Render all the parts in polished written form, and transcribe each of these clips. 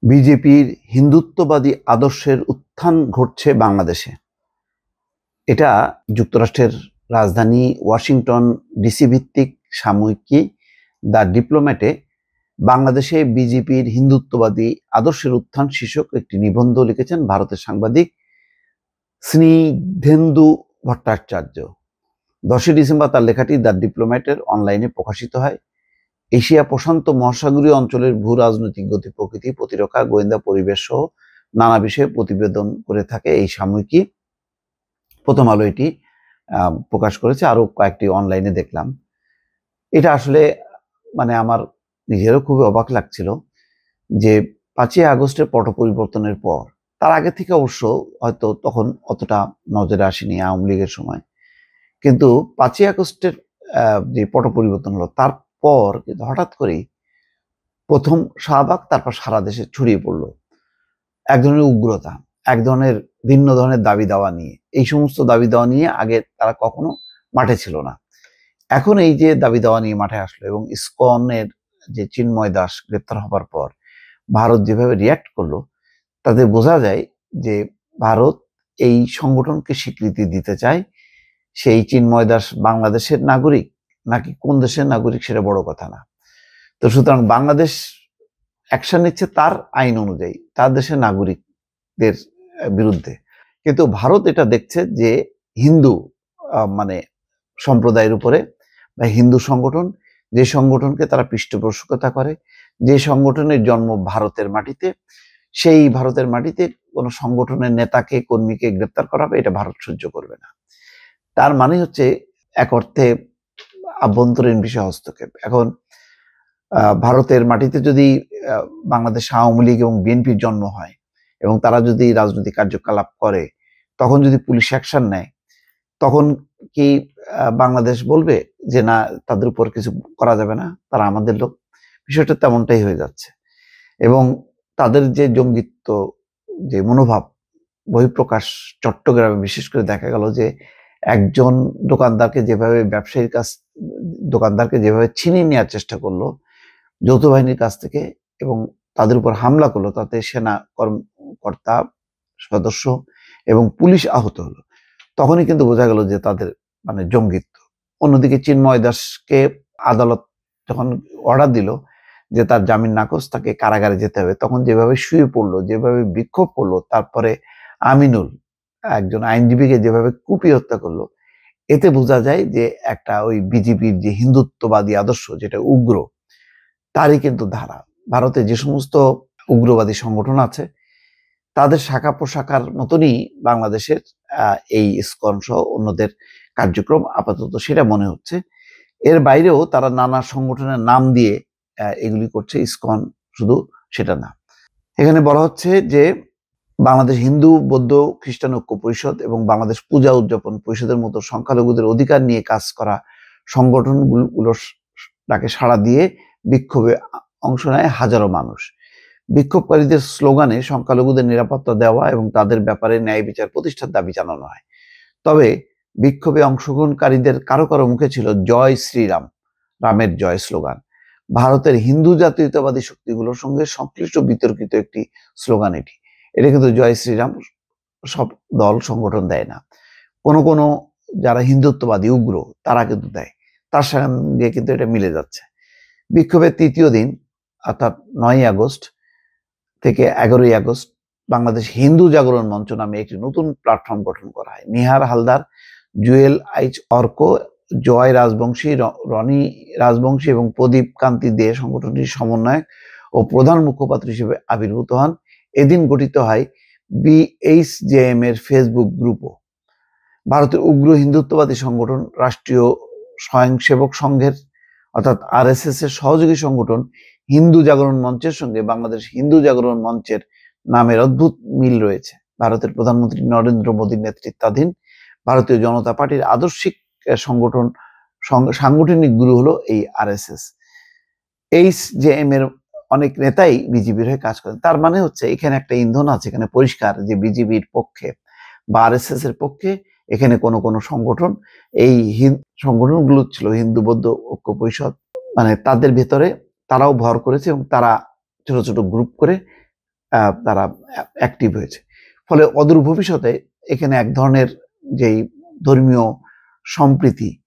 বিজেপির হিন্দুত্ববাদী আদর্শের উত্থান ঘটছে বাংলাদেশে। এটা যুক্তরাষ্ট্রের রাজধানী ওয়াশিংটন ডিসি ভিত্তিক সাময়িকী দ্য ডিপ্লোম্যাটে বাংলাদেশে বিজেপির হিন্দুত্ববাদী আদর্শের উত্থান শীর্ষক একটি নিবন্ধ লিখেছেন ভারতের সাংবাদিক স্নিগ্ধেন্দু ভট্টাচার্য। 10 ডিসেম্বর তার লেখাটি দ্য ডিপ্লোম্যাটের অনলাইনে প্রকাশিত হয়। এশিয়া প্রশান্ত মহাসাগরীয় অঞ্চলের ভূ রাজনৈতিক গতি প্রকৃতি, প্রতিরক্ষা, গোয়েন্দা, পরিবেশ সহ নানা বিষয়ে প্রতিবেদন করে থাকে এই সাময়িকী। প্রথম আলো এটি প্রকাশ করেছে, আরো কয়েকটি অনলাইনে দেখলাম। এটা আসলে আমার নিজেরও খুবই অবাক লাগছিল যে 5ই আগস্টের পট পরিবর্তনের পর, তার আগে থেকে অবশ্য হয়তো তখন অতটা নজরে আসেনি আওয়ামী লীগের সময়, কিন্তু 5ই আগস্টের যে পট পরিবর্তন হলো তারপর কিন্তু হঠাৎ করেই প্রথম শাহবাগ, তারপর সারা দেশে ছড়িয়ে পড়লো এক ধরনের উগ্রতা, এক ধরনের ভিন্ন ধরনের দাবি দাওয়া নিয়ে। এই সমস্ত দাবি দাওয়া নিয়ে আগে তারা কখনো মাঠে ছিল না। এখন এই যে দাবি দাওয়া নিয়ে মাঠে আসলো এবং ইসকনের যে চিন্ময় দাস গ্রেপ্তার হবার পর ভারত যেভাবে রিয়াক্ট করলো, তাতে বোঝা যায় যে ভারত এই সংগঠনকে স্বীকৃতি দিতে চায়। সেই চিন্ময় দাস বাংলাদেশের নাগরিক নাকি কোন দেশের নাগরিক সেটা বড় কথা না। তো সুতরাং বাংলাদেশ অ্যাকশন নিচ্ছে তার আইন অনুযায়ী, তার দেশের নাগরিকদের বিরুদ্ধে, কিন্তু ভারত এটা দেখছে যে হিন্দু সম্প্রদায়ের উপরে বা হিন্দু সংগঠন, যে সংগঠনকে তারা পৃষ্ঠপোষকতা করে, যে সংগঠনের জন্ম ভারতের মাটিতে, সেই ভারতের মাটিতে কোনো সংগঠনের নেতাকে কর্মীকে গ্রেপ্তার করা হবে, এটা ভারত সহ্য করবে না। তার মানে হচ্ছে এক অর্থে আভ্যন্তরীণ বিষয় হস্তক্ষেপ। এখন ভারতের মাটিতে যদি বাংলাদেশ আওয়ামী লীগ এবং বিএনপির জন্ম হয় এবং তারা যদি রাজনৈতিক কার্যকলাপ করে, তখন যদি পুলিশ অ্যাকশন নেয়, তখন কি বাংলাদেশ বলবে যে না, তাদের উপর কিছু করা যাবে না, তারা আমাদের লোক? বিষয়টা তেমনটাই হয়ে যাচ্ছে। এবং তাদের যে জঙ্গিত্ব, যে মনোভাব বহিঃপ্রকাশ চট্টগ্রামে বিশেষ করে দেখা গেল যে একজন দোকানদারকে যেভাবে দোকানদারকে যেভাবে ছিনিয়ে নেওয়ার চেষ্টা করলো যৌথ বাহিনীর কাছ থেকে এবং তাদের উপর হামলা করলো, তাতে সেনা কর্মকর্তা, সদস্য এবং পুলিশ আহত হলো, তখনই কিন্তু বোঝা গেল যে তাদের জঙ্গিত্ব। অন্যদিকে চিন্ময় দাসকে আদালত যখন অর্ডার দিল যে তার জামিন নাকচ, তাকে কারাগারে যেতে হবে, তখন যেভাবে শুয়ে পড়লো, যেভাবে বিক্ষোভ করলো, তারপরে আমিনুল একজন আইনজীবীকে যেভাবে কুপিয়ে হত্যা করলো, এতে বোঝা যায় যে একটা ওই বিজেপির যে হিন্দুত্ববাদী আদর্শ, যেটা উগ্র, তারই কিন্তু ধারা। ভারতে যে সমস্ত উগ্রবাদী সংগঠন আছে তাদের শাখা প্রশাখার মতনই বাংলাদেশের এই ইসকন সহ অন্যদের কার্যক্রম আপাতত সেটা মনে হচ্ছে। এর বাইরেও তারা নানা সংগঠনের নাম দিয়ে এগুলি করছে, ইসকন শুধু সেটা না। এখানে বলা হচ্ছে যে বাংলাদেশ হিন্দু বৌদ্ধ খ্রিস্টান ঐক্য পরিষদ এবং বাংলাদেশ পূজা উদযাপন পরিষদের মতো সংখ্যালঘুদের অধিকার নিয়ে কাজ করা সংগঠনগুলোর ডাকে সাড়া দিয়ে বিক্ষোভে অংশ নেয় হাজারো মানুষ। বিক্ষোভকারীদের স্লোগানে সংখ্যালঘুদের নিরাপত্তা দেওয়া এবং তাদের ব্যাপারে ন্যায় বিচার প্রতিষ্ঠার দাবি জানানো হয়। তবে বিক্ষোভে অংশগ্রহণকারীদের কারো কারো মুখে ছিল জয় শ্রীরাম, রামের জয় স্লোগান। ভারতের হিন্দু জাতীয়তাবাদী শক্তিগুলোর সঙ্গে সংশ্লিষ্ট বিতর্কিত একটি স্লোগান এটি। এটা কিন্তু জয় শ্রীরাম সব দল সংগঠন দেয় না, কোনো যারা হিন্দুত্ববাদী উগ্র তারা কিন্তু দেয়, তার সঙ্গে কিন্তু এটা মিলে যাচ্ছে। বিক্ষোভের তৃতীয় দিন অর্থাৎ 9ই আগস্ট থেকে 11ই আগস্ট বাংলাদেশ হিন্দু জাগরণ মঞ্চ নামে একটি নতুন প্ল্যাটফর্ম গঠন করা হয়। নিহার হালদার, জুয়েল আইচ অর্ক, জয় রাজবংশী, রনি রাজবংশী এবং প্রদীপ কান্তি দে সংগঠনটির সমন্বয়ক ও প্রধান মুখপাত্র হিসেবে আবির্ভূত হন। এদিন গঠিত হয় বিএইচজেএম এর ফেসবুক গ্রুপও। ভারতের উগ্র হিন্দুত্ববাদী সংগঠন রাষ্ট্রীয় স্বয়ংসেবক সংঘের অর্থাৎ আরএসএস এর সহযোগী সংগঠন হিন্দু জাগরণ মঞ্চের সঙ্গে বাংলাদেশ হিন্দু জাগরণ মঞ্চের নামের অদ্ভুত মিল রয়েছে। ভারতের প্রধানমন্ত্রী নরেন্দ্র মোদীর নেতৃত্বাধীন ভারতীয় জনতা পার্টির আদর্শিক সাংগঠনিক গুরু হলো এই আরএসএস। এইচজেএম এর অনেক নেতাই বিজেপির হয়ে কাজ করেন। তার মানে হচ্ছে এখানে একটা ইন্ধন আছে, এখানে পরিষ্কার যে বিজেপির পক্ষে বা আরএসএস এর পক্ষে এখানে কোনো সংগঠন, এই সংগঠনগুলো ছিল হিন্দু বৌদ্ধ ঐক্য পরিষদ, তাদের ভেতরে তারাও ভর করেছে এবং তারা ছোট ছোট গ্রুপ করে তারা অ্যাক্টিভ হয়েছে। ফলে অদূর ভবিষ্যতে এখানে এক ধরনের যেই ধর্মীয় সম্প্রীতি,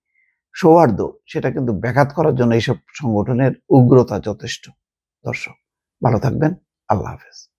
সৌহার্দ্য, সেটা কিন্তু ব্যাঘাত করার জন্য এইসব সংগঠনের উগ্রতা যথেষ্ট। দর্শক ভালো থাকবেন। আল্লাহ হাফেজ।